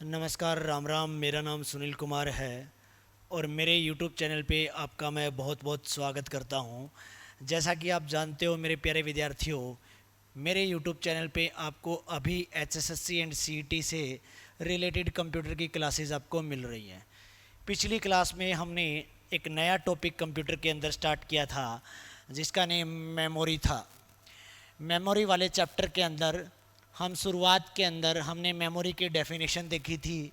नमस्कार, राम राम। मेरा नाम सुनील कुमार है और मेरे यूट्यूब चैनल पे आपका मैं बहुत बहुत स्वागत करता हूँ। जैसा कि आप जानते हो मेरे प्यारे विद्यार्थियों, मेरे यूट्यूब चैनल पे आपको अभी एचएसएससी एंड सीईटी से रिलेटेड कंप्यूटर की क्लासेस आपको मिल रही हैं। पिछली क्लास में हमने एक नया टॉपिक कंप्यूटर के अंदर स्टार्ट किया था जिसका नेम मेमोरी था। मेमोरी वाले चैप्टर के अंदर हम शुरुआत के अंदर हमने मेमोरी की डेफिनेशन देखी थी।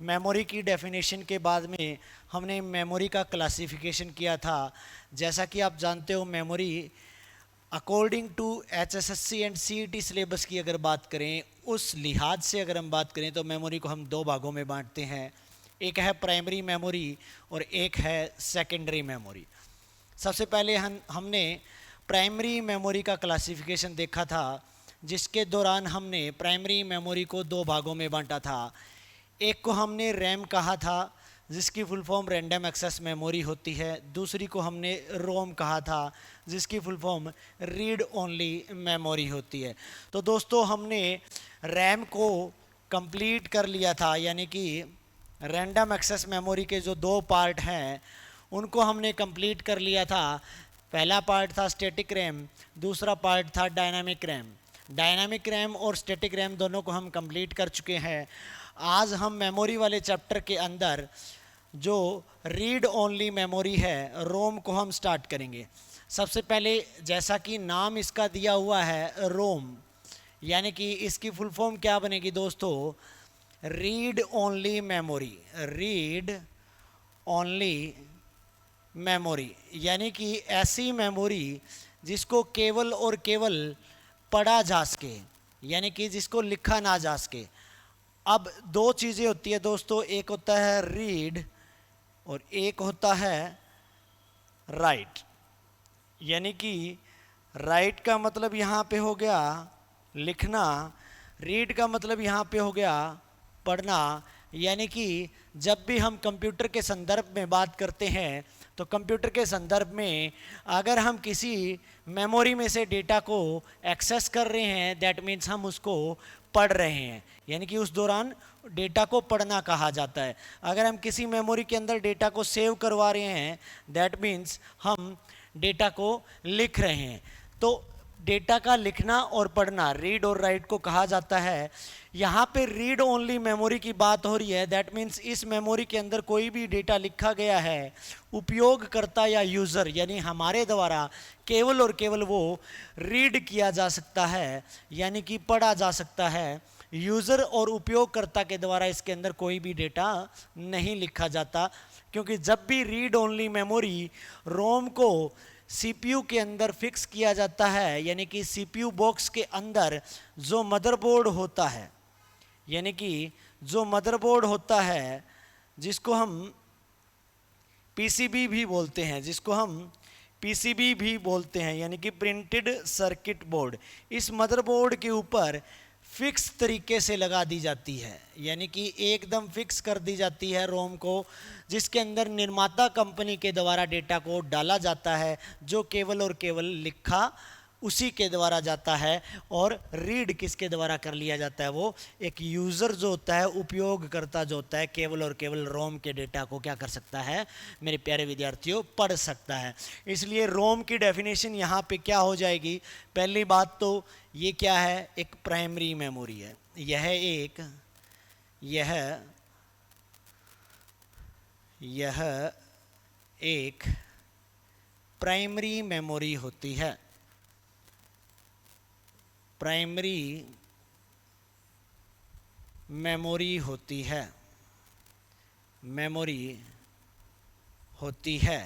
मेमोरी की डेफिनेशन के बाद में हमने मेमोरी का क्लासिफिकेशन किया था। जैसा कि आप जानते हो, memory according to HSSC and CET syllabus की अगर बात करें, उस लिहाज से अगर हम बात करें तो मेमोरी को हम दो भागों में बांटते हैं। एक है प्राइमरी मेमोरी और एक है सेकेंडरी मेमोरी। सबसे पहले हमने प्राइमरी मेमोरी का क्लासिफिकेशन देखा था, जिसके दौरान हमने प्राइमरी मेमोरी को दो भागों में बांटा था। एक को हमने रैम कहा था, जिसकी full form random access memory होती है। दूसरी को हमने रोम कहा था, जिसकी full form read only memory होती है। तो दोस्तों, हमने रैम को कंप्लीट कर लिया था, यानी कि रैंडम एक्सेस मेमोरी के जो दो पार्ट हैं उनको हमने कंप्लीट कर लिया था। पहला पार्ट था स्टैटिक रैम, दूसरा पार्ट था डायनामिक रैम। डायनामिक रैम और स्टैटिक रैम दोनों को हम कंप्लीट कर चुके हैं। आज हम मेमोरी वाले चैप्टर के अंदर जो रीड ओनली मेमोरी है, रोम को हम स्टार्ट करेंगे। सबसे पहले, जैसा कि नाम इसका दिया हुआ है रोम, यानी कि इसकी फुल फॉर्म क्या बनेगी दोस्तों? Read only memory. Read only memory यानी कि ऐसी मेमोरी जिसको केवल और केवल पढ़ा जा सके, यानी कि जिसको लिखा ना जा सके। अब दो चीज़ें होती है दोस्तों, एक होता है रीड और एक होता है राइट। यानी कि राइट का मतलब यहाँ पे हो गया लिखना, रीड का मतलब यहाँ पे हो गया पढ़ना। यानी कि जब भी हम कंप्यूटर के संदर्भ में बात करते हैं तो कंप्यूटर के संदर्भ में अगर हम किसी मेमोरी में से डेटा को एक्सेस कर रहे हैं, दैट मीन्स हम उसको पढ़ रहे हैं, यानी कि उस दौरान डेटा को पढ़ना कहा जाता है। अगर हम किसी मेमोरी के अंदर डेटा को सेव करवा रहे हैं, दैट मीन्स हम डेटा को लिख रहे हैं। तो डेटा का लिखना और पढ़ना, रीड और राइट को कहा जाता है। यहाँ पे रीड ओनली मेमोरी की बात हो रही है, दैट मीन्स इस मेमोरी के अंदर कोई भी डेटा लिखा गया है, उपयोगकर्ता या यूज़र यानी हमारे द्वारा केवल और केवल वो रीड किया जा सकता है, यानी कि पढ़ा जा सकता है। यूज़र और उपयोगकर्ता के द्वारा इसके अंदर कोई भी डेटा नहीं लिखा जाता, क्योंकि जब भी रीड ओनली मेमोरी रोम को सीपीयू के अंदर फिक्स किया जाता है, यानी कि सीपीयू बॉक्स के अंदर जो मदरबोर्ड होता है, यानी कि जो मदरबोर्ड होता है जिसको हम पीसीबी भी बोलते हैं, जिसको हम पीसीबी भी बोलते हैं, यानी कि प्रिंटेड सर्किट बोर्ड, इस मदरबोर्ड के ऊपर फिक्स तरीके से लगा दी जाती है, यानी कि एकदम फिक्स कर दी जाती है रोम को, जिसके अंदर निर्माता कंपनी के द्वारा डेटा को डाला जाता है, जो केवल और केवल लिखा उसी के द्वारा जाता है। और रीड किसके द्वारा कर लिया जाता है? वो एक यूज़र जो होता है, उपयोगकर्ता जो होता है, केवल और केवल रोम के डेटा को क्या कर सकता है मेरे प्यारे विद्यार्थियों? पढ़ सकता है। इसलिए रोम की डेफिनेशन यहाँ पे क्या हो जाएगी? पहली बात तो ये क्या है? एक प्राइमरी मेमोरी है। यह एक प्राइमरी मेमोरी होती है। प्राइमरी मेमोरी होती है, मेमोरी होती है,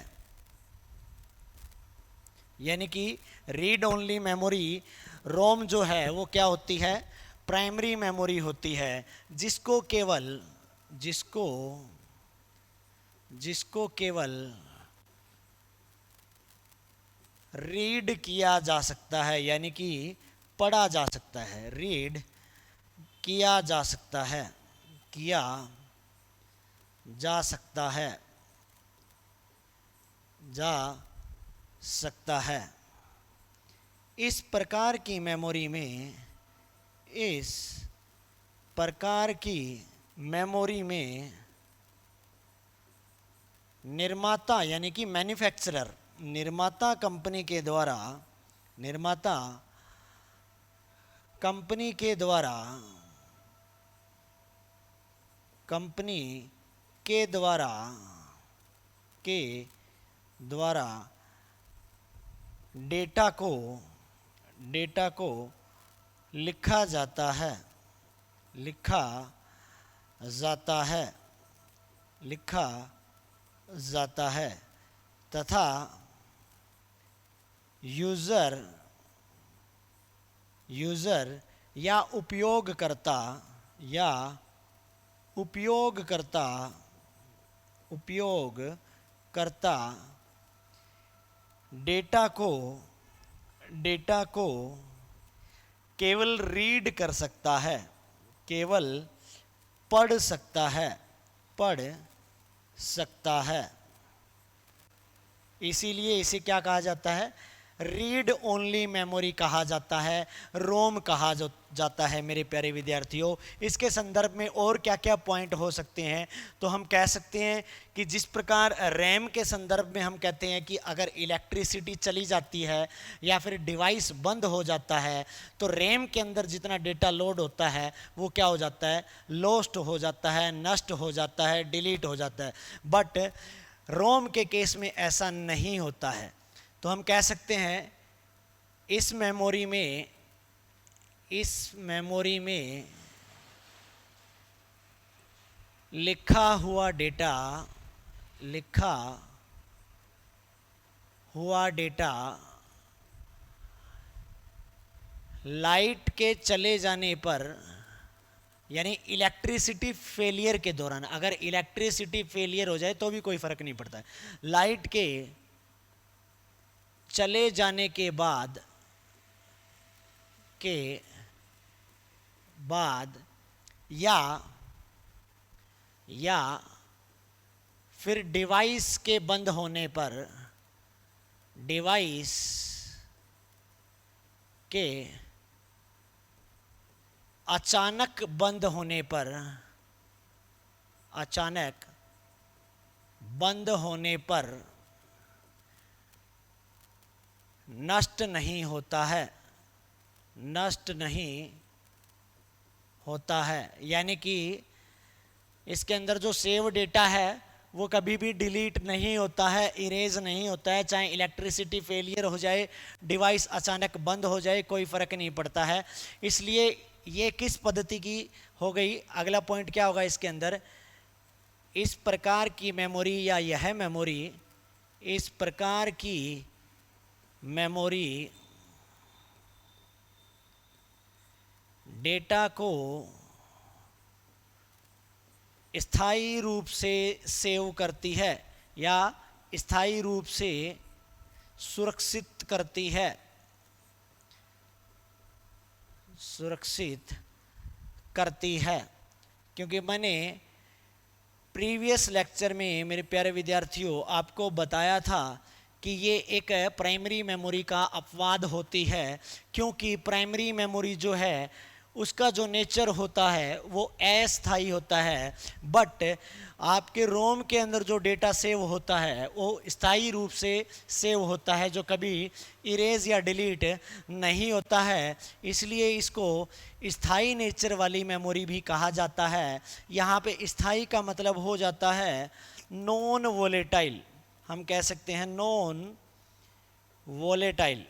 यानी कि रीड ओनली मेमोरी रोम जो है वो क्या होती है? प्राइमरी मेमोरी होती है, जिसको केवल रीड किया जा सकता है, यानी कि पढ़ा जा सकता है। रीड किया जा सकता है, किया जा सकता है, जा सकता है। इस प्रकार की मेमोरी में निर्माता यानी कि मैन्युफैक्चरर, निर्माता कंपनी के द्वारा, निर्माता कंपनी के द्वारा, कंपनी के द्वारा, के द्वारा डेटा को, डेटा को लिखा जाता है, लिखा जाता है, लिखा जाता है तथा यूज़र, यूज़र या उपयोगकर्ता, या उपयोगकर्ता, उपयोगकर्ता डेटा को, डेटा को केवल रीड कर सकता है, केवल पढ़ सकता है, पढ़ सकता है। इसीलिए इसे क्या कहा जाता है, रीड ओनली मेमोरी कहा जाता है, रोम कहा जाता है। मेरे प्यारे विद्यार्थियों, इसके संदर्भ में और क्या क्या पॉइंट हो सकते हैं, तो हम कह सकते हैं कि जिस प्रकार रैम के संदर्भ में हम कहते हैं कि अगर इलेक्ट्रिसिटी चली जाती है या फिर डिवाइस बंद हो जाता है तो रैम के अंदर जितना डेटा लोड होता है वो क्या हो जाता है, लॉस्ट हो जाता है, नष्ट हो जाता है, डिलीट हो जाता है। बट रोम के केस में ऐसा नहीं होता है। तो हम कह सकते हैं इस मेमोरी में, इस मेमोरी में लिखा हुआ डेटा, लिखा हुआ डेटा लाइट के चले जाने पर, यानी इलेक्ट्रिसिटी फेलियर के दौरान, अगर इलेक्ट्रिसिटी फेलियर हो जाए तो भी कोई फर्क नहीं पड़ता है, लाइट के चले जाने के बाद, के बाद या फिर डिवाइस के बंद होने पर, डिवाइस के अचानक बंद होने पर, अचानक बंद होने पर नष्ट नहीं होता है, नष्ट नहीं होता है। यानी कि इसके अंदर जो सेव डेटा है वो कभी भी डिलीट नहीं होता है, इरेज नहीं होता है, चाहे इलेक्ट्रिसिटी फेलियर हो जाए, डिवाइस अचानक बंद हो जाए, कोई फ़र्क नहीं पड़ता है। इसलिए ये किस पद्धति की हो गई। अगला पॉइंट क्या होगा इसके अंदर, इस प्रकार की मेमोरी या यह मेमोरी, इस प्रकार की मेमोरी डेटा को स्थायी रूप से सेव करती है या स्थायी रूप से सुरक्षित करती है, सुरक्षित करती है। क्योंकि मैंने प्रीवियस लेक्चर में मेरे प्यारे विद्यार्थियों आपको बताया था कि ये एक प्राइमरी मेमोरी का अपवाद होती है, क्योंकि प्राइमरी मेमोरी जो है उसका जो नेचर होता है वो अस्थायी होता है, बट आपके रोम के अंदर जो डेटा सेव होता है वो स्थायी रूप से सेव होता है, जो कभी इरेज या डिलीट नहीं होता है। इसलिए इसको स्थायी नेचर वाली मेमोरी भी कहा जाता है। यहाँ पे स्थायी का मतलब हो जाता है नॉन वोलेटाइल, हम कह सकते हैं नॉन वोलेटाइल,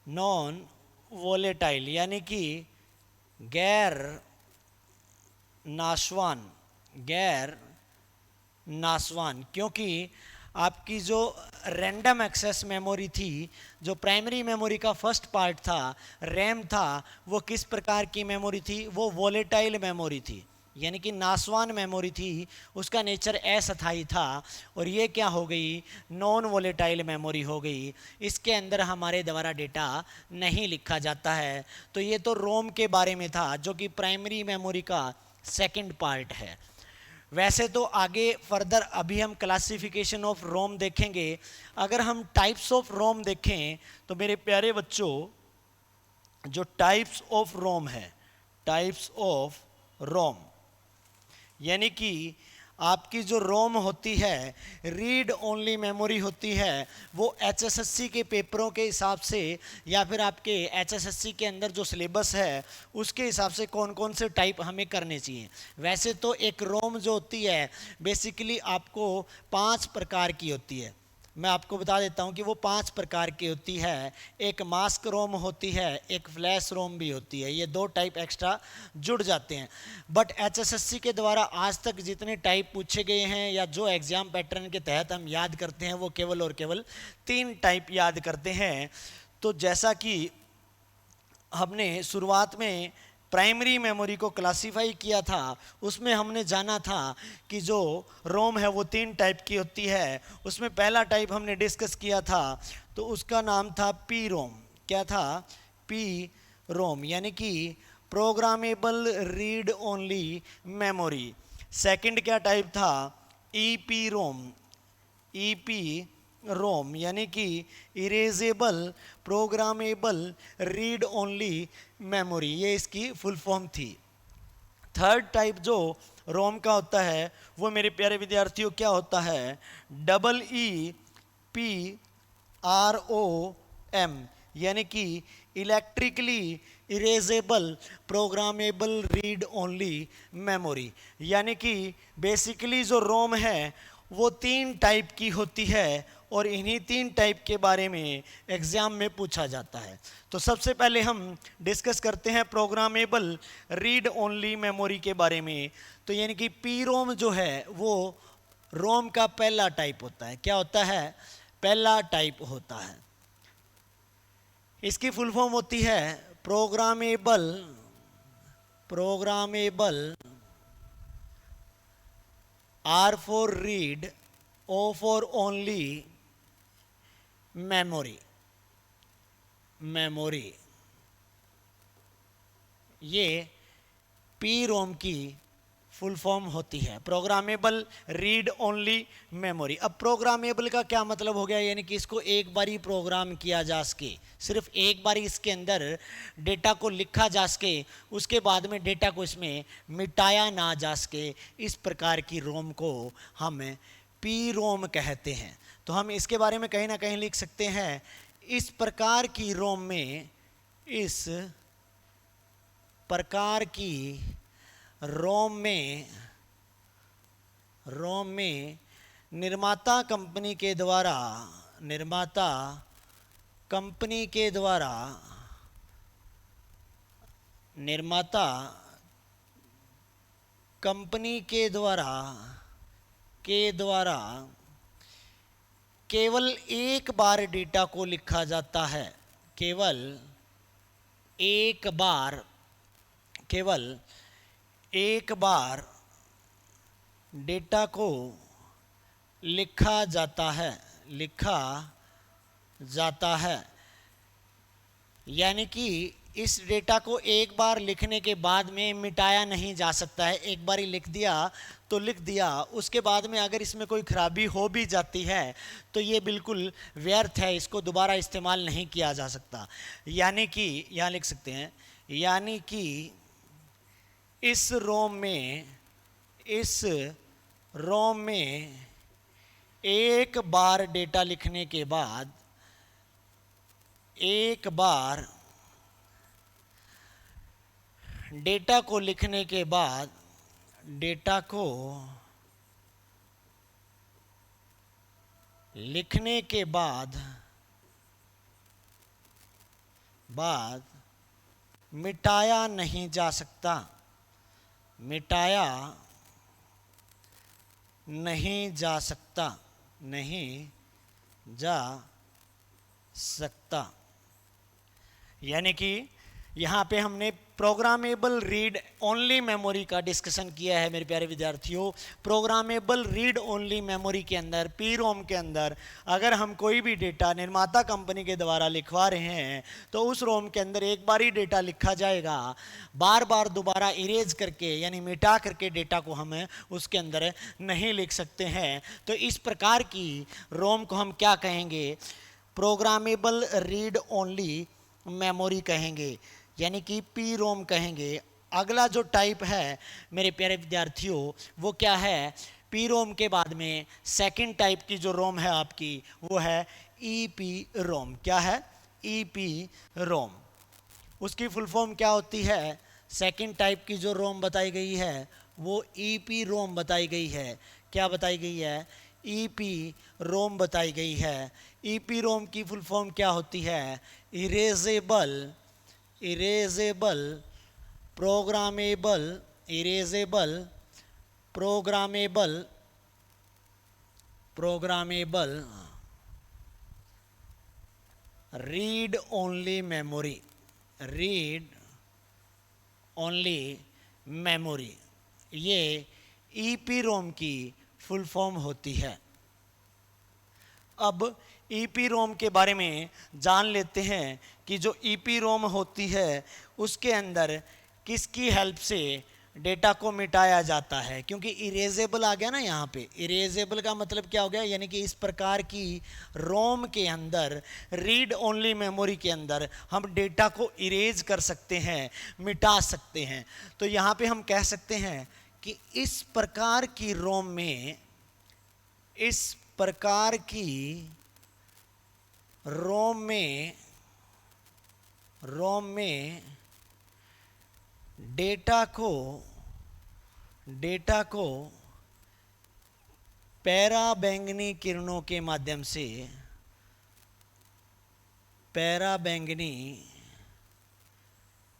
नॉन वोलेटाइल यानी कि गैर नाशवान, गैर नाशवान। क्योंकि आपकी जो रैंडम एक्सेस मेमोरी थी, जो प्राइमरी मेमोरी का फर्स्ट पार्ट था, रैम था, वो किस प्रकार की मेमोरी थी, वो वोलेटाइल मेमोरी थी, यानी कि नाशवान मेमोरी थी, उसका नेचर अस्थायी था। और ये क्या हो गई, नॉन वोलेटाइल मेमोरी हो गई, इसके अंदर हमारे द्वारा डेटा नहीं लिखा जाता है। तो ये तो रोम के बारे में था, जो कि प्राइमरी मेमोरी का सेकंड पार्ट है। वैसे तो आगे फर्दर अभी हम क्लासिफिकेशन ऑफ रोम देखेंगे। अगर हम टाइप्स ऑफ रोम देखें तो मेरे प्यारे बच्चों, जो टाइप्स ऑफ रोम है, टाइप्स ऑफ रोम, यानी कि आपकी जो रोम होती है, रीड ओनली मेमोरी होती है, वो एचएसएससी के पेपरों के हिसाब से या फिर आपके एचएसएससी के अंदर जो सिलेबस है उसके हिसाब से कौन कौन से टाइप हमें करने चाहिए। वैसे तो एक रोम जो होती है बेसिकली आपको 5 प्रकार की होती है। मैं आपको बता देता हूं कि वो 5 प्रकार की होती है। एक मास्क रोम होती है, एक फ्लैश रोम भी होती है, ये 2 टाइप एक्स्ट्रा जुड़ जाते हैं। बट एचएसएससी के द्वारा आज तक जितने टाइप पूछे गए हैं या जो एग्ज़ाम पैटर्न के तहत हम याद करते हैं वो केवल और केवल 3 टाइप याद करते हैं। तो जैसा कि हमने शुरुआत में प्राइमरी मेमोरी को क्लासिफाई किया था, उसमें हमने जाना था कि जो रोम है वो 3 टाइप की होती है। उसमें पहला टाइप हमने डिस्कस किया था, तो उसका नाम था पी रोम। क्या था? पी रोम, यानी कि programmable read only memory. Second क्या टाइप था? ईपी रोम, ईपी रोम, यानी कि erasable programmable read only memory, ये इसकी फुल फॉर्म थी। थर्ड टाइप जो रोम का होता है वो मेरे प्यारे विद्यार्थियों क्या होता है? Double E P R O M, यानी कि electrically erasable programmable read only memory. यानी कि बेसिकली जो रोम है वो 3 टाइप की होती है और इन्हीं 3 टाइप के बारे में एग्ज़ाम में पूछा जाता है। तो सबसे पहले हम डिस्कस करते हैं प्रोग्रामेबल रीड ओनली मेमोरी के बारे में। तो यानी कि पी रोम जो है वो रोम का पहला टाइप होता है। क्या होता है? पहला टाइप होता है। इसकी फुल फॉर्म होती है programmable R for read, O for only memory. ये पी रोम की फुल फॉर्म होती है, प्रोग्रामेबल रीड ओनली मेमोरी। अब प्रोग्रामेबल का क्या मतलब हो गया? यानी कि इसको एक बार ही प्रोग्राम किया जा सके, सिर्फ एक बार इसके अंदर डेटा को लिखा जा सके, उसके बाद में डेटा को इसमें मिटाया ना जा सके। इस प्रकार की रोम को हम पी रोम कहते हैं। तो हम इसके बारे में कहीं ना कहीं लिख सकते हैं, इस प्रकार की रोम में, इस प्रकार की रोम में निर्माता कंपनी के द्वारा केवल एक बार डेटा को लिखा जाता है। केवल एक बार डेटा को लिखा जाता है। यानी कि इस डेटा को एक बार लिखने के बाद में मिटाया नहीं जा सकता है। एक बार ही लिख दिया तो लिख दिया, उसके बाद में अगर इसमें कोई खराबी हो भी जाती है तो ये बिल्कुल व्यर्थ है, इसको दोबारा इस्तेमाल नहीं किया जा सकता। यानी कि यहाँ लिख सकते हैं, यानी कि इस रोम में एक बार डेटा लिखने के बाद, एक बार डेटा को लिखने के बाद, डेटा को लिखने के बाद मिटाया नहीं जा सकता, मिटाया नहीं जा सकता। यानी कि यहाँ पे हमने प्रोग्रामेबल रीड ओनली मेमोरी का डिस्कशन किया है मेरे प्यारे विद्यार्थियों। प्रोग्रामेबल रीड ओनली मेमोरी के अंदर, पी रोम के अंदर, अगर हम कोई भी डेटा निर्माता कंपनी के द्वारा लिखवा रहे हैं तो उस रोम के अंदर एक बार ही डेटा लिखा जाएगा, बार बार दोबारा इरेज करके यानी मिटा करके डेटा को हम उसके अंदर नहीं लिख सकते हैं। तो इस प्रकार की रोम को हम क्या कहेंगे? प्रोग्रामेबल रीड ओनली मेमोरी कहेंगे, यानी कि पी रोम कहेंगे। अगला जो टाइप है मेरे प्यारे विद्यार्थियों वो क्या है, पी रोम के बाद में सेकंड टाइप की जो रोम है आपकी वो है ईपी रोम। क्या है? ईपी रोम। उसकी फुल फॉर्म क्या होती है? सेकंड टाइप की जो रोम बताई गई है वो ईपी रोम बताई गई है। क्या बताई गई है? ईपी रोम बताई गई है। ईपी रोम की फुल फॉर्म क्या होती है? Erasable erasable programmable erasable programmable programmable read only memory read only memory, ये ईपी रोम की फुल फॉर्म होती है। अब ईपी रोम के बारे में जान लेते हैं कि जो ईपी रोम होती है उसके अंदर किसकी हेल्प से डेटा को मिटाया जाता है, क्योंकि इरेजेबल आ गया ना यहाँ पे। इरेजेबल का मतलब क्या हो गया, यानी कि इस प्रकार की रोम के अंदर, रीड ओनली मेमोरी के अंदर हम डेटा को इरेज कर सकते हैं, मिटा सकते हैं। तो यहाँ पे हम कह सकते हैं कि इस प्रकार की रोम में, इस प्रकार की रोम में डेटा को पैराबैंगनी किरणों के माध्यम से,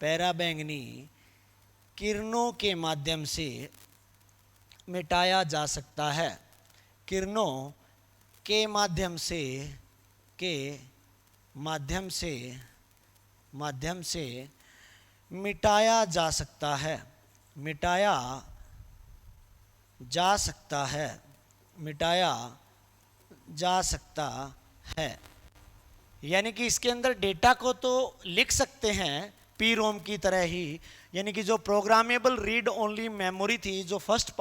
पैराबैंगनी किरणों के माध्यम से मिटाया जा सकता है। किरणों के माध्यम से मिटाया जा सकता है, मिटाया जा सकता है। यानी कि इसके अंदर डेटा को तो लिख सकते हैं पी रोम की तरह ही, यानी कि जो प्रोग्रामेबल रीड ओनली मेमोरी थी, जो फर्स्ट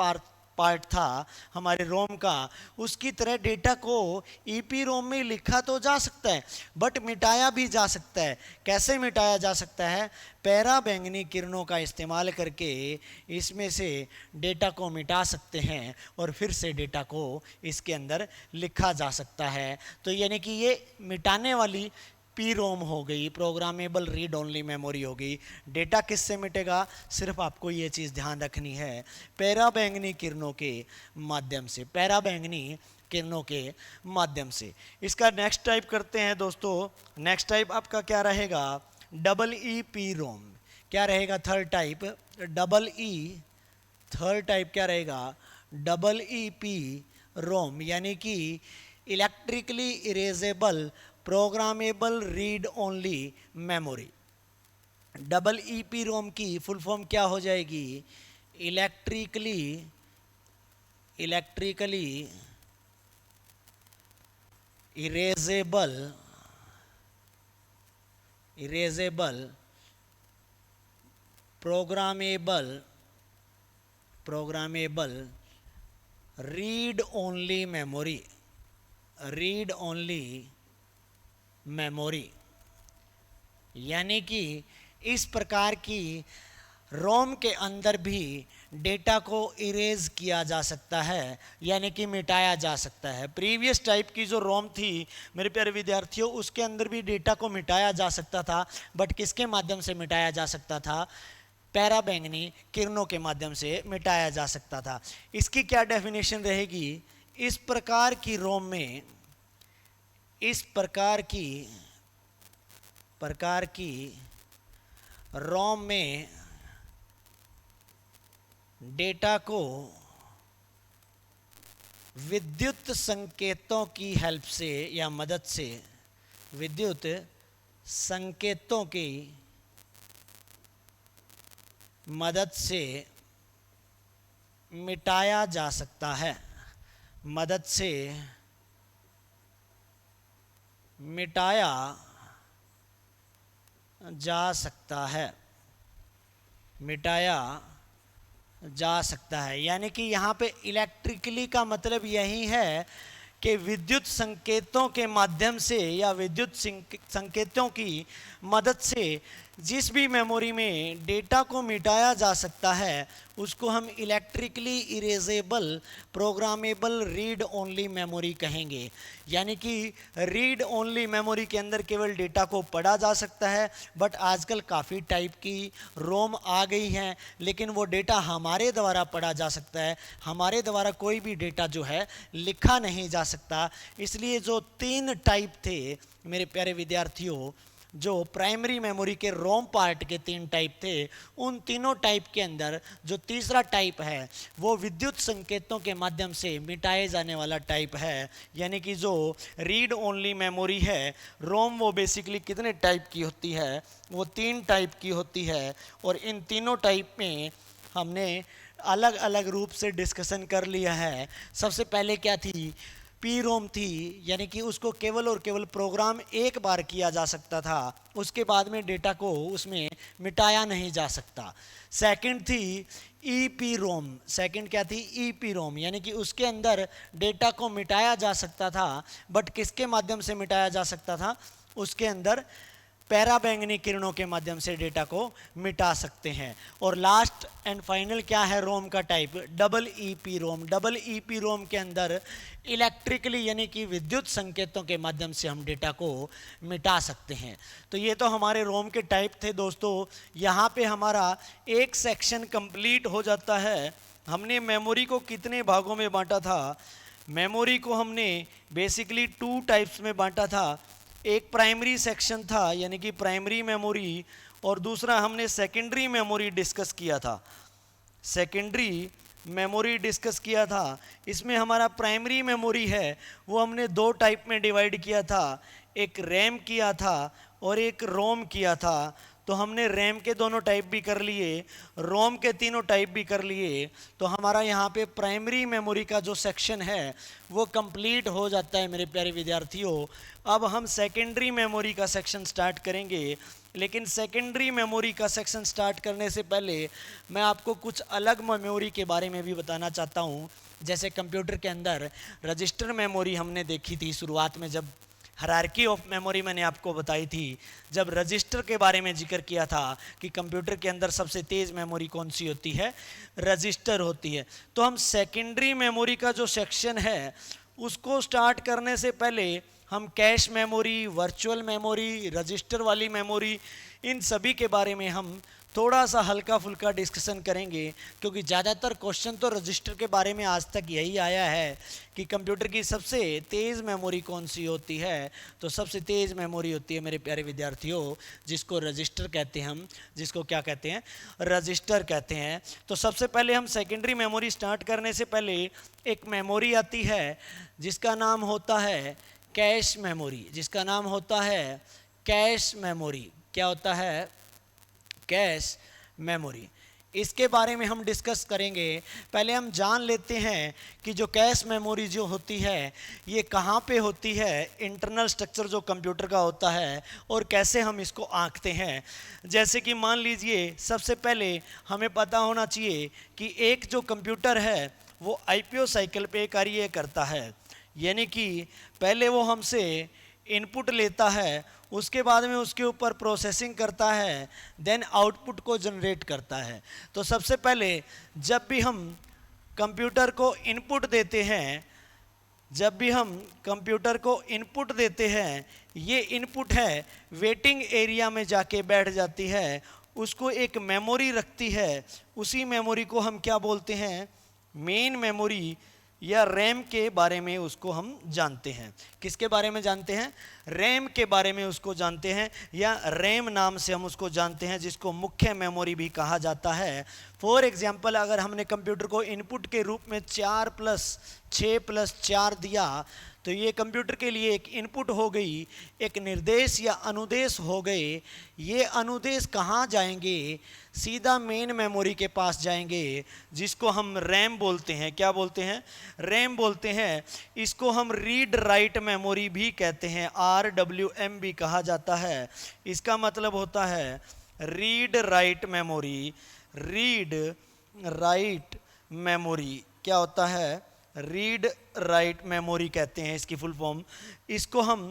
पार्ट था हमारे रोम का, उसकी तरह डेटा को ईपी रोम में लिखा तो जा सकता है बट मिटाया भी जा सकता है। कैसे मिटाया जा सकता है? पैराबैंगनी किरणों का इस्तेमाल करके इसमें से डेटा को मिटा सकते हैं और फिर से डेटा को इसके अंदर लिखा जा सकता है। तो यानी कि ये मिटाने वाली पी रोम हो गई, प्रोग्रामेबल रीड ओनली मेमोरी हो गई। डेटा किससे मिटेगा? सिर्फ आपको ये चीज़ ध्यान रखनी है, पैराबैंगनी किरणों के माध्यम से, पैराबैंगनी किरणों के माध्यम से। इसका नेक्स्ट टाइप करते हैं दोस्तों। नेक्स्ट टाइप आपका क्या रहेगा? Double E P ROM. क्या रहेगा third type? Double E. Third type क्या रहेगा? डबल ई पी रोम, यानी कि electrically erasable programmable read only memory. Double EP ROM की फुल फॉर्म क्या हो जाएगी? Electrically erasable programmable read only memory. यानी कि इस प्रकार की रोम के अंदर भी डेटा को इरेज किया जा सकता है, यानी कि मिटाया जा सकता है। प्रीवियस टाइप की जो रोम थी मेरे प्यारे विद्यार्थियों, उसके अंदर भी डेटा को मिटाया जा सकता था, बट किसके माध्यम से मिटाया जा सकता था? पैराबैंगनी किरणों के माध्यम से मिटाया जा सकता था। इसकी क्या डेफिनेशन रहेगी? इस प्रकार की रोम में, इस प्रकार की रोम में डेटा को विद्युत संकेतों की हेल्प से या मदद से, विद्युत संकेतों की मदद से मिटाया जा सकता है, मदद से मिटाया जा सकता है, मिटाया जा सकता है। यानी कि यहाँ पे इलेक्ट्रिकली का मतलब यही है कि विद्युत संकेतों के माध्यम से या विद्युत संकेतों की मदद से जिस भी मेमोरी में डेटा को मिटाया जा सकता है उसको हम electrically erasable programmable read only memory कहेंगे। यानी कि रीड ओनली मेमोरी के अंदर केवल डेटा को पढ़ा जा सकता है, बट आजकल काफ़ी टाइप की रोम आ गई हैं, लेकिन वो डेटा हमारे द्वारा पढ़ा जा सकता है, हमारे द्वारा कोई भी डेटा जो है लिखा नहीं जा सकता। इसलिए जो 3 टाइप थे मेरे प्यारे विद्यार्थियों, जो प्राइमरी मेमोरी के रोम पार्ट के 3 टाइप थे, उन तीनों टाइप के अंदर जो तीसरा टाइप है वो विद्युत संकेतों के माध्यम से मिटाए जाने वाला टाइप है। यानी कि जो रीड ओनली मेमोरी है रोम, वो बेसिकली कितने टाइप की होती है? वो 3 टाइप की होती है। और इन तीनों टाइप में हमने अलग अलग रूप से डिस्कशन कर लिया है। सबसे पहले क्या थी? पी रोम थी, यानी कि उसको केवल और केवल प्रोग्राम एक बार किया जा सकता था, उसके बाद में डेटा को उसमें मिटाया नहीं जा सकता। सेकंड थी ई पी रोम। सेकंड क्या थी? ई पी रोम, यानी कि उसके अंदर डेटा को मिटाया जा सकता था, बट किसके माध्यम से मिटाया जा सकता था? उसके अंदर पैराबैंगनी किरणों के माध्यम से डेटा को मिटा सकते हैं। और लास्ट एंड फाइनल क्या है रोम का टाइप? डबल ई पी रोम। डबल ई पी रोम के अंदर इलेक्ट्रिकली यानी कि विद्युत संकेतों के माध्यम से हम डेटा को मिटा सकते हैं। तो ये तो हमारे रोम के टाइप थे दोस्तों। यहाँ पे हमारा एक सेक्शन कंप्लीट हो जाता है। हमने मेमोरी को कितने भागों में बांटा था? मेमोरी को हमने बेसिकली 2 टाइप्स में बांटा था। एक प्राइमरी सेक्शन था यानी कि प्राइमरी मेमोरी, और दूसरा हमने सेकेंडरी मेमोरी डिस्कस किया था। सेकेंडरी मेमोरी डिस्कस किया था। इसमें हमारा प्राइमरी मेमोरी है वो हमने 2 टाइप में डिवाइड किया था, एक रैम किया था और एक रोम किया था। तो हमने रैम के दोनों टाइप भी कर लिए, रोम के तीनों टाइप भी कर लिए। तो हमारा यहाँ पे प्राइमरी मेमोरी का जो सेक्शन है वो कंप्लीट हो जाता है मेरे प्यारे विद्यार्थियों। अब हम सेकेंडरी मेमोरी का सेक्शन स्टार्ट करेंगे, लेकिन सेकेंडरी मेमोरी का सेक्शन स्टार्ट करने से पहले मैं आपको कुछ अलग मेमोरी के बारे में भी बताना चाहता हूँ। जैसे कंप्यूटर के अंदर रजिस्टर मेमोरी हमने देखी थी शुरुआत में, जब हायरार्की ऑफ मेमोरी मैंने आपको बताई थी, जब रजिस्टर के बारे में जिक्र किया था कि कंप्यूटर के अंदर सबसे तेज़ मेमोरी कौन सी होती है? रजिस्टर होती है। तो हम सेकेंडरी मेमोरी का जो सेक्शन है उसको स्टार्ट करने से पहले हम cache memory, virtual memory, register वाली मेमोरी, इन सभी के बारे में हम थोड़ा सा हल्का फुल्का डिस्कशन करेंगे, क्योंकि ज़्यादातर क्वेश्चन तो रजिस्टर के बारे में आज तक यही आया है कि कंप्यूटर की सबसे तेज़ मेमोरी कौन सी होती है। तो सबसे तेज़ मेमोरी होती है मेरे प्यारे विद्यार्थियों जिसको रजिस्टर कहते हैं। हम जिसको क्या कहते हैं? रजिस्टर कहते हैं। तो सबसे पहले हम सेकेंडरी मेमोरी स्टार्ट करने से पहले एक मेमोरी आती है जिसका नाम होता है कैश मेमोरी। जिसका नाम होता है कैश मेमोरी। क्या होता है? Cache memory. इसके बारे में हम डिस्कस करेंगे। पहले हम जान लेते हैं कि जो कैश मेमोरी जो होती है ये कहाँ पे होती है, इंटरनल स्ट्रक्चर जो कंप्यूटर का होता है, और कैसे हम इसको आंकते हैं। जैसे कि मान लीजिए सबसे पहले हमें पता होना चाहिए कि एक जो कंप्यूटर है वो आईपीओ साइकिल पे कार्य करता है। यानी कि पहले वो हमसे इनपुट लेता है, उसके बाद में उसके ऊपर प्रोसेसिंग करता है, देन आउटपुट को जनरेट करता है। तो सबसे पहले जब भी हम कंप्यूटर को इनपुट देते हैं, जब भी हम कंप्यूटर को इनपुट देते हैं, ये इनपुट है वेटिंग एरिया में जाके बैठ जाती है, उसको एक मेमोरी रखती है। उसी मेमोरी को हम क्या बोलते हैं? मेन मेमोरी या रैम के बारे में उसको हम जानते हैं। किसके बारे में जानते हैं? रैम के बारे में उसको जानते हैं, या रैम नाम से हम उसको जानते हैं, जिसको मुख्य मेमोरी भी कहा जाता है। फॉर एग्जांपल अगर हमने कंप्यूटर को इनपुट के रूप में 4 + 6 + 4 दिया, तो ये कंप्यूटर के लिए एक इनपुट हो गई, एक निर्देश या अनुदेश हो गए। ये अनुदेश कहाँ जाएंगे? सीधा मेन मेमोरी के पास जाएंगे, जिसको हम रैम बोलते हैं। क्या बोलते हैं? रैम बोलते हैं। इसको हम रीड राइट मेमोरी भी कहते हैं, RWM भी कहा जाता है। इसका मतलब होता है read write memory. Read write memory क्या होता है? रीड राइट मेमोरी कहते हैं इसकी फुल फॉर्म। इसको हम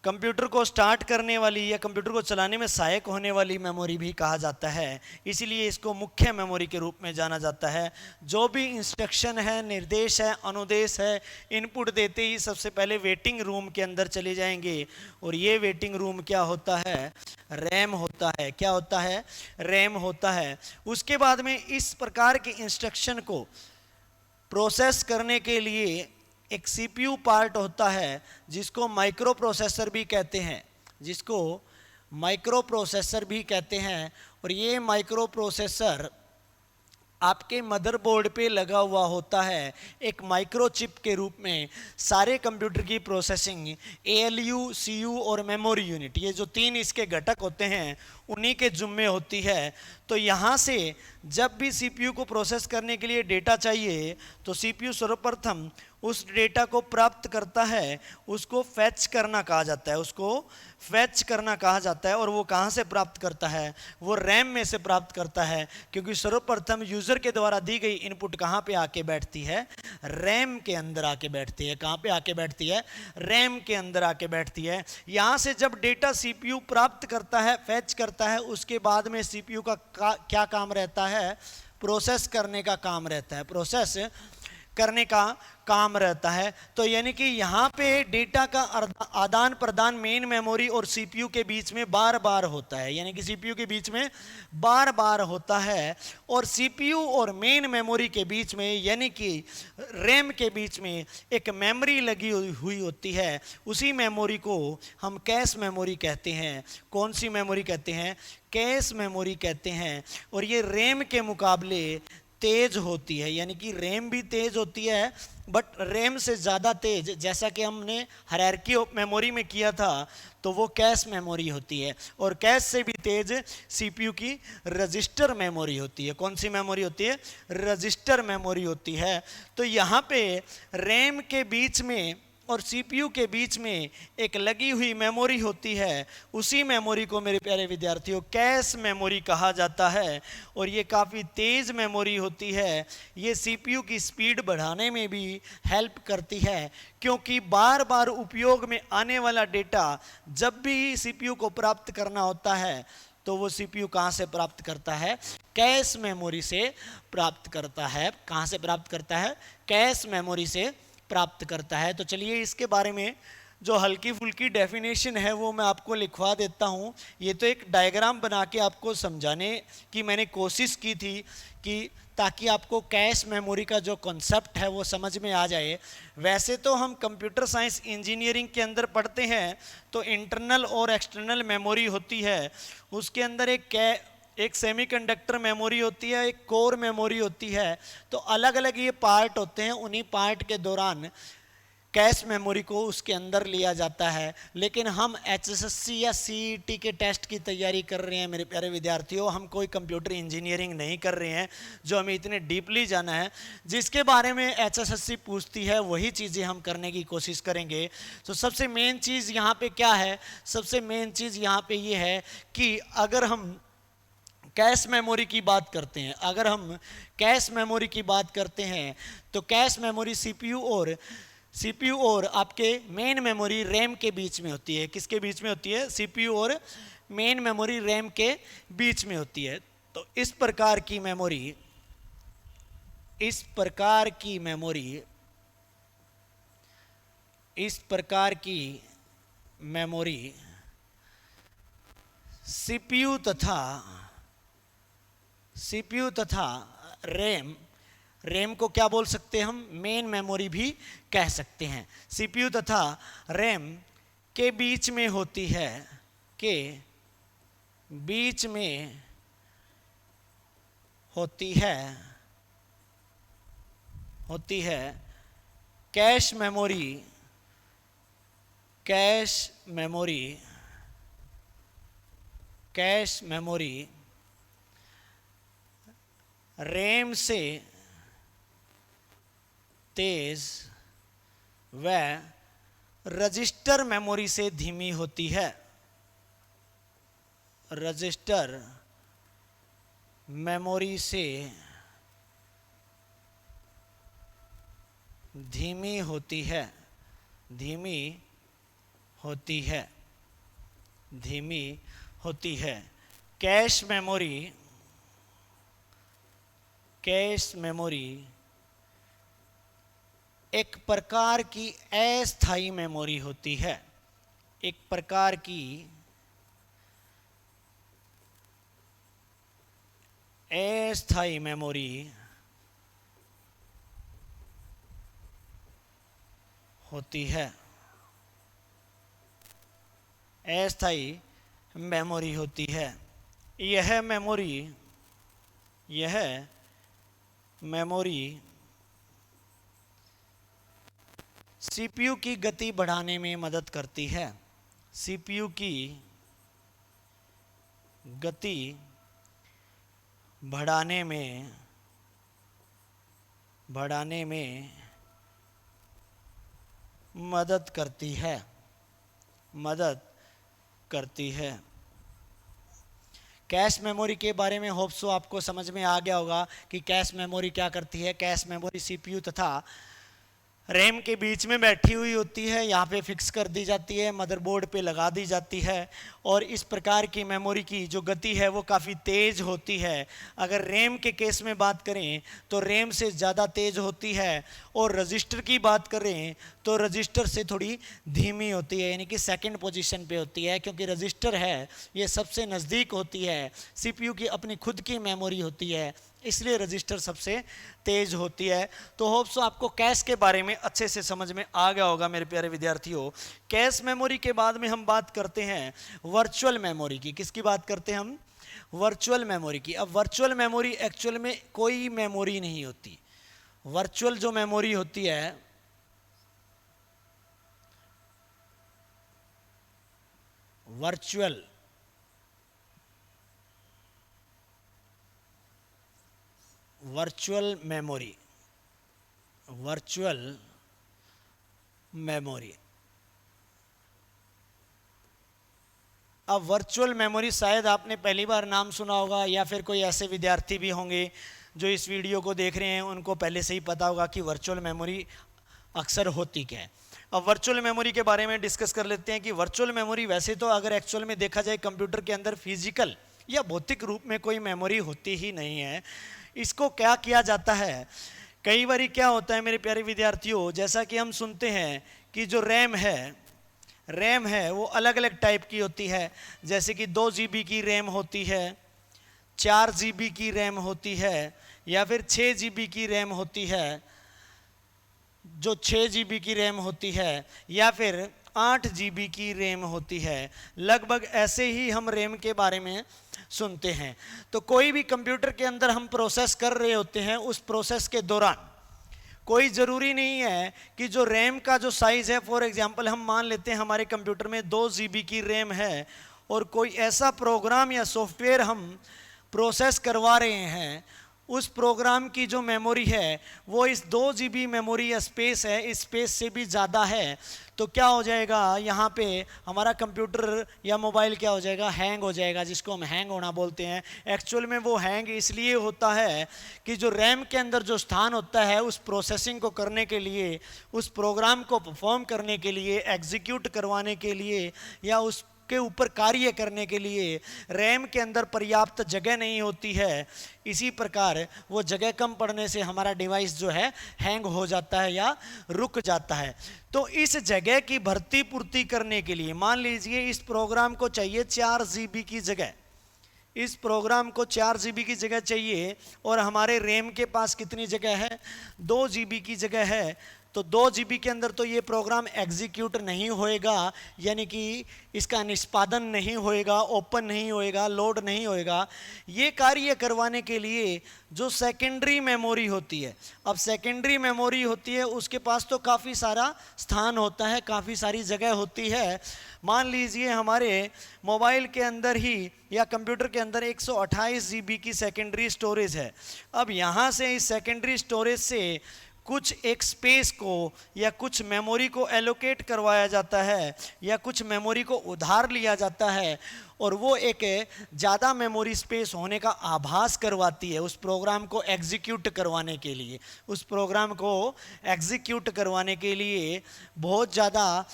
कंप्यूटर को स्टार्ट करने वाली या कंप्यूटर को चलाने में सहायक होने वाली मेमोरी भी कहा जाता है। इसीलिए इसको मुख्य मेमोरी के रूप में जाना जाता है। जो भी इंस्ट्रक्शन है, निर्देश है, अनुदेश है, इनपुट देते ही सबसे पहले वेटिंग रूम के अंदर चले जाएंगे और ये वेटिंग रूम क्या होता है? रैम होता है। क्या होता है? रैम होता है। उसके बाद में इस प्रकार के इंस्ट्रक्शन को प्रोसेस करने के लिए एक सीपीयू पार्ट होता है जिसको माइक्रो प्रोसेसर भी कहते हैं, जिसको माइक्रो प्रोसेसर भी कहते हैं। और ये माइक्रो प्रोसेसर आपके मदरबोर्ड पे लगा हुआ होता है एक माइक्रोचिप के रूप में। सारे कंप्यूटर की प्रोसेसिंग एएलयू, सीयू और मेमोरी यूनिट, ये जो तीन इसके घटक होते हैं उन्हीं के जुम्मे होती है। तो यहाँ से जब भी सीपीयू को प्रोसेस करने के लिए डेटा चाहिए तो सीपीयू सर्वप्रथम उस डेटा को प्राप्त करता है, उसको फैच करना कहा जाता है, उसको फैच करना कहा जाता है। और वो कहाँ से प्राप्त करता है? वो रैम में से प्राप्त करता है, क्योंकि सर्वप्रथम यूज़र के द्वारा दी गई इनपुट कहाँ पे आके बैठती है? रैम के अंदर आके बैठती है। कहाँ पे आके बैठती है? रैम के अंदर आके बैठती है। यहाँ से जब डेटा सीपीयू प्राप्त करता है, फैच करता है, उसके बाद में सीपीयू का क्या काम रहता है? प्रोसेस करने का काम रहता है, प्रोसेस करने का काम रहता है। तो यानी कि यहाँ पे डेटा का आदान प्रदान मेन मेमोरी और सीपीयू के बीच में बार बार होता है, यानी कि सीपीयू के बीच में बार बार होता है। और सीपीयू और मेन मेमोरी के बीच में, यानी कि रैम के बीच में एक मेमोरी लगी हुई होती है। उसी मेमोरी को हम कैश मेमोरी कहते हैं। कौन सी मेमोरी कहते हैं? कैश मेमोरी कहते हैं। और ये रैम के मुकाबले तेज होती है, यानी कि रैम भी तेज होती है बट रैम से ज़्यादा तेज, जैसा कि हमने हायरार्की ऑफ मेमोरी में किया था, तो वो कैश मेमोरी होती है। और कैश से भी तेज सीपीयू की रजिस्टर मेमोरी होती है। कौन सी मेमोरी होती है? रजिस्टर मेमोरी होती है। तो यहाँ पे रैम के बीच में और सीपीयू के बीच में एक लगी हुई मेमोरी होती है। उसी मेमोरी को मेरे प्यारे विद्यार्थियों कैश मेमोरी कहा जाता है। और ये काफ़ी तेज़ मेमोरी होती है। ये सीपीयू की स्पीड बढ़ाने में भी हेल्प करती है, क्योंकि बार बार उपयोग में आने वाला डेटा जब भी सीपीयू को प्राप्त करना होता है तो वो सीपीयू कहाँ से प्राप्त करता है? कैश मेमोरी से प्राप्त करता है। कहाँ से प्राप्त करता है? कैश मेमोरी से प्राप्त करता है। तो चलिए इसके बारे में जो हल्की फुल्की डेफिनेशन है वो मैं आपको लिखवा देता हूँ। ये तो एक डायग्राम बना के आपको समझाने की मैंने कोशिश की थी कि ताकि आपको कैश मेमोरी का जो कॉन्सेप्ट है वो समझ में आ जाए। वैसे तो हम कंप्यूटर साइंस इंजीनियरिंग के अंदर पढ़ते हैं तो इंटरनल और एक्सटर्नल मेमोरी होती है। उसके अंदर एक सेमीकंडक्टर मेमोरी होती है, एक कोर मेमोरी होती है। तो अलग अलग ये पार्ट होते हैं। उन्हीं पार्ट के दौरान कैश मेमोरी को उसके अंदर लिया जाता है। लेकिन हम एचएसएससी या सीईटी के टेस्ट की तैयारी कर रहे हैं मेरे प्यारे विद्यार्थियों। हम कोई कंप्यूटर इंजीनियरिंग नहीं कर रहे हैं जो हमें इतने डीपली जाना है। जिसके बारे में एचएसएससी पूछती है वही चीज़ें हम करने की कोशिश करेंगे। तो सबसे मेन चीज़ यहाँ पे क्या है? सबसे मेन चीज़ यहाँ पे ये है कि अगर हम कैश मेमोरी की बात करते हैं, अगर हम कैश मेमोरी की बात करते हैं तो कैश मेमोरी सीपीयू और आपके मेन मेमोरी रैम के बीच में होती है। किसके बीच में होती है? सीपीयू और मेन मेमोरी रैम के बीच में होती है। तो इस प्रकार की मेमोरी सीपीयू तथा रैम को क्या बोल सकते हैं हम? मेन मेमोरी भी कह सकते हैं। सीपीयू तथा रैम के बीच में होती है कैश मेमोरी रैम से तेज व रजिस्टर मेमोरी से धीमी होती है। रजिस्टर मेमोरी से धीमी होती है। धीमी होती है। कैश मेमोरी एक प्रकार की अस्थायी मेमोरी होती है। एक प्रकार की अस्थायी मेमोरी होती है। अस्थायी मेमोरी होती है। यह मेमोरी सीपीयू की गति बढ़ाने में मदद करती है। सीपीयू की गति बढ़ाने में मदद करती है। कैश मेमोरी के बारे में होप सो आपको समझ में आ गया होगा कि कैश मेमोरी क्या करती है। कैश मेमोरी सीपीयू तथा रैम के बीच में बैठी हुई होती है, यहाँ पे फिक्स कर दी जाती है, मदरबोर्ड पे लगा दी जाती है और इस प्रकार की मेमोरी की जो गति है वो काफ़ी तेज़ होती है। अगर रैम के केस में बात करें तो रैम से ज़्यादा तेज़ होती है और रजिस्टर की बात करें तो रजिस्टर से थोड़ी धीमी होती है, यानी कि सेकंड पोजीशन पे होती है, क्योंकि रजिस्टर है ये सबसे नज़दीक होती है। सीपीयू की अपनी खुद की मेमोरी होती है, इसलिए रजिस्टर सबसे तेज होती है। तो होप सो आपको कैश के बारे में अच्छे से समझ में आ गया होगा मेरे प्यारे विद्यार्थियों। कैश मेमोरी के बाद में हम बात करते हैं वर्चुअल मेमोरी की। किसकी बात करते हैं हम? वर्चुअल मेमोरी की। अब वर्चुअल मेमोरी एक्चुअल में कोई मेमोरी नहीं होती। वर्चुअल जो मेमोरी होती है वर्चुअल मेमोरी अब वर्चुअल मेमोरी शायद आपने पहली बार नाम सुना होगा या फिर कोई ऐसे विद्यार्थी भी होंगे जो इस वीडियो को देख रहे हैं, उनको पहले से ही पता होगा कि वर्चुअल मेमोरी अक्सर होती क्या है। अब वर्चुअल मेमोरी के बारे में डिस्कस कर लेते हैं कि वर्चुअल मेमोरी वैसे तो अगर एक्चुअल में देखा जाए कंप्यूटर के अंदर फिजिकल या भौतिक रूप में कोई मेमोरी होती ही नहीं है। इसको क्या किया जाता है, कई बार क्या होता है मेरे प्यारे विद्यार्थियों, जैसा कि हम सुनते हैं कि जो रैम है वो अलग अलग टाइप की होती है। जैसे कि 2 GB की रैम होती है, 4 GB की रैम होती है या फिर 6 GB की रैम होती है, जो 6 GB की रैम होती है या फिर 8 GB की रैम होती है। लगभग ऐसे ही हम रैम के बारे में सुनते हैं। तो कोई भी कंप्यूटर के अंदर हम प्रोसेस कर रहे होते हैं, उस प्रोसेस के दौरान कोई ज़रूरी नहीं है कि जो रैम का जो साइज़ है, फॉर एग्जांपल हम मान लेते हैं हमारे कंप्यूटर में 2 GB की रैम है और कोई ऐसा प्रोग्राम या सॉफ्टवेयर हम प्रोसेस करवा रहे हैं, उस प्रोग्राम की जो मेमोरी है वो इस 2 GB मेमोरी या स्पेस है, इस स्पेस से भी ज़्यादा है, तो क्या हो जाएगा, यहाँ पे हमारा कंप्यूटर या मोबाइल क्या हो जाएगा, हैंग हो जाएगा, जिसको हम हैंग होना बोलते हैं। एक्चुअल में वो हैंग इसलिए होता है कि जो रैम के अंदर जो स्थान होता है उस प्रोसेसिंग को करने के लिए, उस प्रोग्राम को परफॉर्म करने के लिए, एग्जीक्यूट करवाने के लिए या उस के ऊपर कार्य करने के लिए रैम के अंदर पर्याप्त जगह नहीं होती है। इसी प्रकार वो जगह कम पड़ने से हमारा डिवाइस जो है हैंग हो जाता है या रुक जाता है। तो इस जगह की भर्ती पूर्ति करने के लिए मान लीजिए इस प्रोग्राम को चाहिए 4 GB की जगह, इस प्रोग्राम को 4 GB की जगह चाहिए और हमारे रैम के पास कितनी जगह है, 2 GB की जगह है। तो 2 GB के अंदर तो ये प्रोग्राम एग्जीक्यूट नहीं होएगा, यानी कि इसका निष्पादन नहीं होएगा, ओपन नहीं होएगा, लोड नहीं होएगा। ये कार्य करवाने के लिए जो सेकेंडरी मेमोरी होती है, अब सेकेंडरी मेमोरी होती है उसके पास तो काफ़ी सारा स्थान होता है, काफ़ी सारी जगह होती है। मान लीजिए हमारे मोबाइल के अंदर ही या कंप्यूटर के अंदर 128 GB की सेकेंडरी स्टोरेज है। अब यहाँ से इस सेकेंडरी स्टोरेज से कुछ एक स्पेस को या कुछ मेमोरी को एलोकेट करवाया जाता है या कुछ मेमोरी को उधार लिया जाता है और वो एक ज़्यादा मेमोरी स्पेस होने का आभास करवाती है उस प्रोग्राम को एग्जीक्यूट करवाने के लिए। उस प्रोग्राम को एग्जीक्यूट करवाने के लिए बहुत ज़्यादा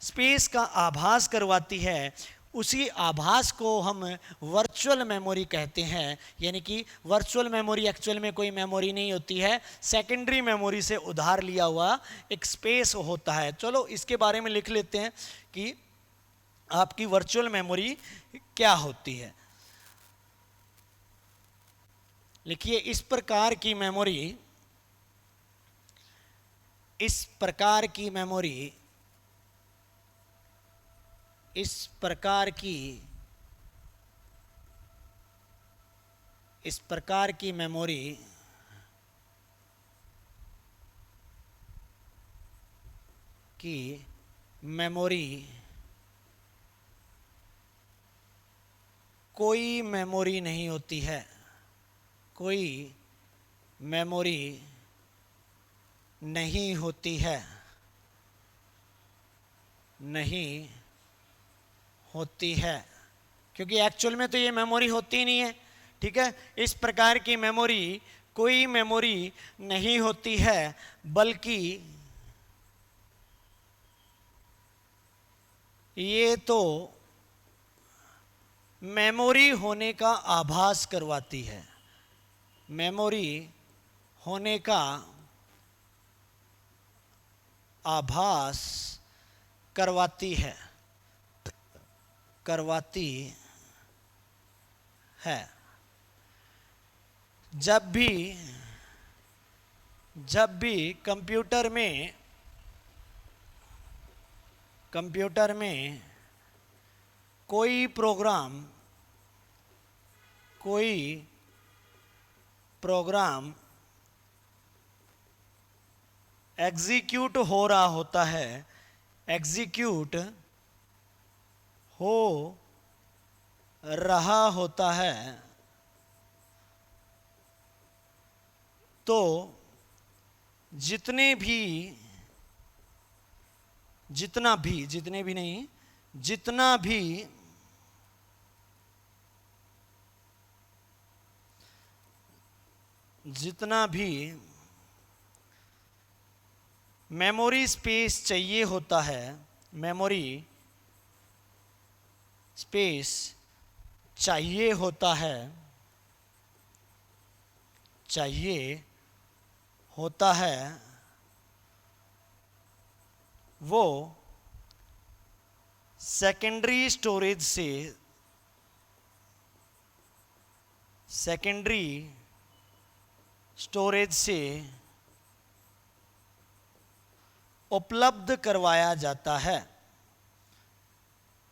स्पेस का आभास करवाती है। उसी आभास को हम वर्चुअल मेमोरी कहते हैं। यानी कि वर्चुअल मेमोरी एक्चुअल में कोई मेमोरी नहीं होती है, सेकेंडरी मेमोरी से उधार लिया हुआ एक स्पेस होता है। चलो इसके बारे में लिख लेते हैं कि आपकी वर्चुअल मेमोरी क्या होती है। लिखिए, इस प्रकार की मेमोरी इस प्रकार की मेमोरी कोई मेमोरी नहीं होती है, कोई मेमोरी नहीं होती है, नहीं होती है, क्योंकि एक्चुअल में तो ये मेमोरी होती नहीं है। ठीक है, इस प्रकार की मेमोरी कोई मेमोरी नहीं होती है, बल्कि ये तो मेमोरी होने का आभास करवाती है, मेमोरी होने का आभास करवाती है, जब भी कंप्यूटर में कोई प्रोग्राम एग्जीक्यूट हो रहा होता है, एग्जीक्यूट हो रहा होता है, तो जितने भी मेमोरी स्पेस चाहिए होता है, मेमोरी स्पेस चाहिए होता है, वो सेकेंडरी स्टोरेज से उपलब्ध करवाया जाता है,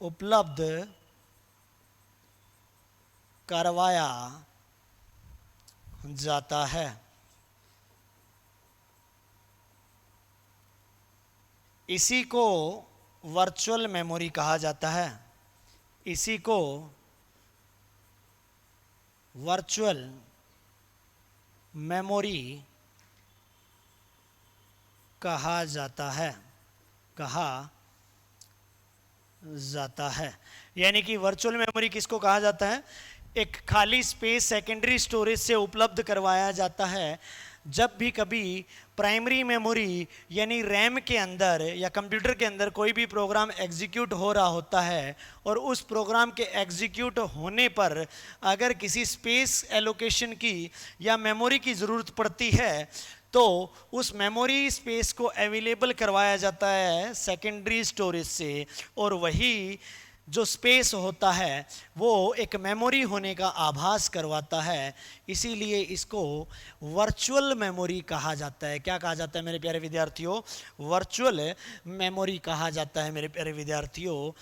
उपलब्ध करवाया जाता है। इसी को वर्चुअल मेमोरी कहा जाता है, इसी को वर्चुअल मेमोरी कहा जाता है। यानी कि वर्चुअल मेमोरी किसको कहा जाता है? एक खाली स्पेस सेकेंडरी स्टोरेज से उपलब्ध करवाया जाता है जब भी कभी प्राइमरी मेमोरी यानी रैम के अंदर या कंप्यूटर के अंदर कोई भी प्रोग्राम एग्जीक्यूट हो रहा होता है और उस प्रोग्राम के एग्जीक्यूट होने पर अगर किसी स्पेस एलोकेशन की या मेमोरी की ज़रूरत पड़ती है तो उस मेमोरी स्पेस को अवेलेबल करवाया जाता है सेकेंडरी स्टोरेज से, और वही जो स्पेस होता है वो एक मेमोरी होने का आभास करवाता है। इसीलिए इसको वर्चुअल मेमोरी कहा जाता है। क्या कहा जाता है मेरे प्यारे विद्यार्थियों? वर्चुअल मेमोरी कहा जाता है मेरे प्यारे विद्यार्थियों।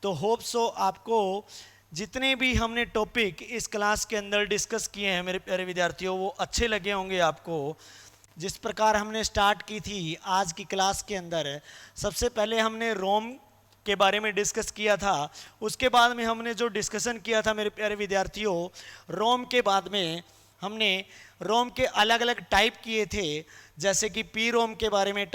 तो होप सो आपको जितने भी हमने टॉपिक इस क्लास के अंदर डिस्कस किए हैं मेरे प्यारे विद्यार्थियों वो अच्छे लगे होंगे आपको। जिस प्रकार हमने स्टार्ट की थी आज की क्लास के अंदर, सबसे पहले हमने रोम के बारे में डिस्कस किया था, उसके बाद में हमने जो डिस्कशन किया था मेरे प्यारे विद्यार्थियों, रोम के बाद में हमने रोम के अलग अलग टाइप किए थे, जैसे कि पी रोम के बारे में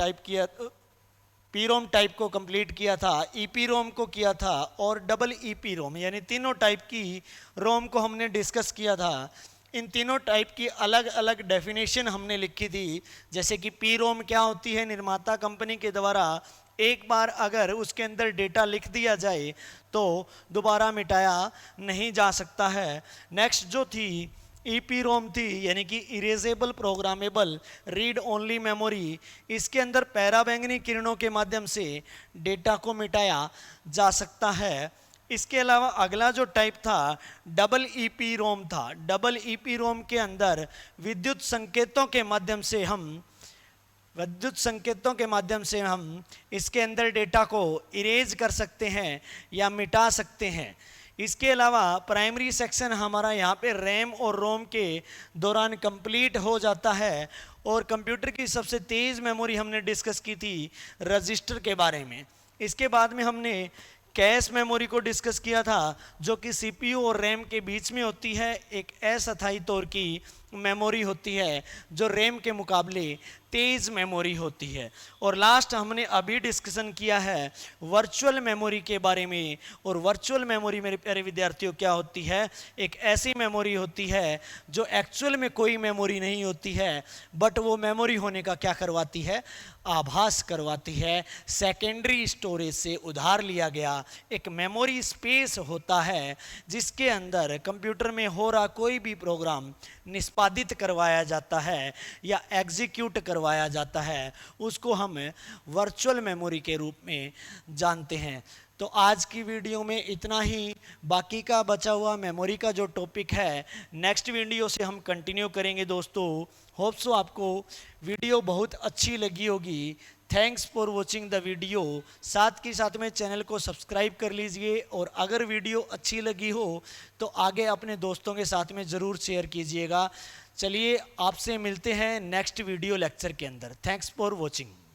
पी रोम टाइप को कंप्लीट किया था, ईपी रोम को किया था और डबल ईपी रोम यानी तीनों टाइप की रोम को हमने डिस्कस किया था। इन तीनों टाइप की अलग अलग डेफिनेशन हमने लिखी थी, जैसे कि पी रोम क्या होती है, निर्माता कंपनी के द्वारा एक बार अगर उसके अंदर डेटा लिख दिया जाए तो दोबारा मिटाया नहीं जा सकता है। नेक्स्ट जो थी EPROM थी, यानी कि erasable programmable read only memory. इसके अंदर पैराबैंगनी किरणों के माध्यम से डेटा को मिटाया जा सकता है। इसके अलावा अगला जो टाइप था डबल EPROM था। डबल EPROM के अंदर विद्युत संकेतों के माध्यम से हम इसके अंदर डेटा को इरेज कर सकते हैं या मिटा सकते हैं। इसके अलावा प्राइमरी सेक्शन हमारा यहाँ पे रैम और रोम के दौरान कंप्लीट हो जाता है। और कंप्यूटर की सबसे तेज़ मेमोरी हमने डिस्कस की थी रजिस्टर के बारे में। इसके बाद में हमने कैश मेमोरी को डिस्कस किया था, जो कि CPU और रैम के बीच में होती है। एक अस्थायी तौर की मेमोरी होती है जो रैम के मुकाबले तेज़ मेमोरी होती है। और लास्ट हमने अभी डिस्कशन किया है वर्चुअल मेमोरी के बारे में। और वर्चुअल मेमोरी मेरे प्यारे विद्यार्थियों क्या होती है? एक ऐसी मेमोरी होती है जो एक्चुअल में कोई मेमोरी नहीं होती है, बट वो मेमोरी होने का क्या करवाती है? आभास करवाती है। सेकेंडरी स्टोरेज से उधार लिया गया एक मेमोरी स्पेस होता है जिसके अंदर कंप्यूटर में हो रहा कोई भी प्रोग्राम निष्पादित करवाया जाता है या एग्जीक्यूट करवाया जाता है, उसको हम वर्चुअल मेमोरी के रूप में जानते हैं। तो आज की वीडियो में इतना ही। बाकी का बचा हुआ मेमोरी का जो टॉपिक है नेक्स्ट वीडियो से हम कंटिन्यू करेंगे दोस्तों। होप सो आपको वीडियो बहुत अच्छी लगी होगी। Thanks for watching the video. साथ के साथ में चैनल को सब्सक्राइब कर लीजिए और अगर वीडियो अच्छी लगी हो तो आगे अपने दोस्तों के साथ में ज़रूर शेयर कीजिएगा। चलिए आपसे मिलते हैं नेक्स्ट वीडियो लेक्चर के अंदर। Thanks for watching.